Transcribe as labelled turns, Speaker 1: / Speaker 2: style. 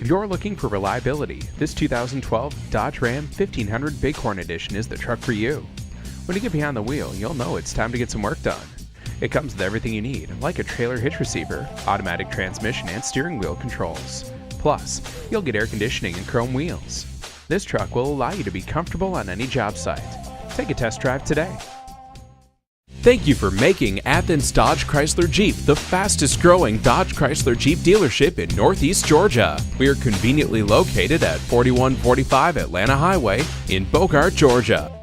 Speaker 1: If you're looking for reliability, this 2012 Dodge Ram 1500 Bighorn Edition is the truck for you. When you get behind the wheel, you'll know it's time to get some work done. It comes with everything you need, like a trailer hitch receiver, automatic transmission, and steering wheel controls. Plus, you'll get air conditioning and chrome wheels. This truck will allow you to be comfortable on any job site. Take a test drive today.
Speaker 2: Thank you for making Athens Dodge Chrysler Jeep the fastest growing Dodge Chrysler Jeep dealership in Northeast Georgia. We are conveniently located at 4145 Atlanta Highway in Bogart, Georgia.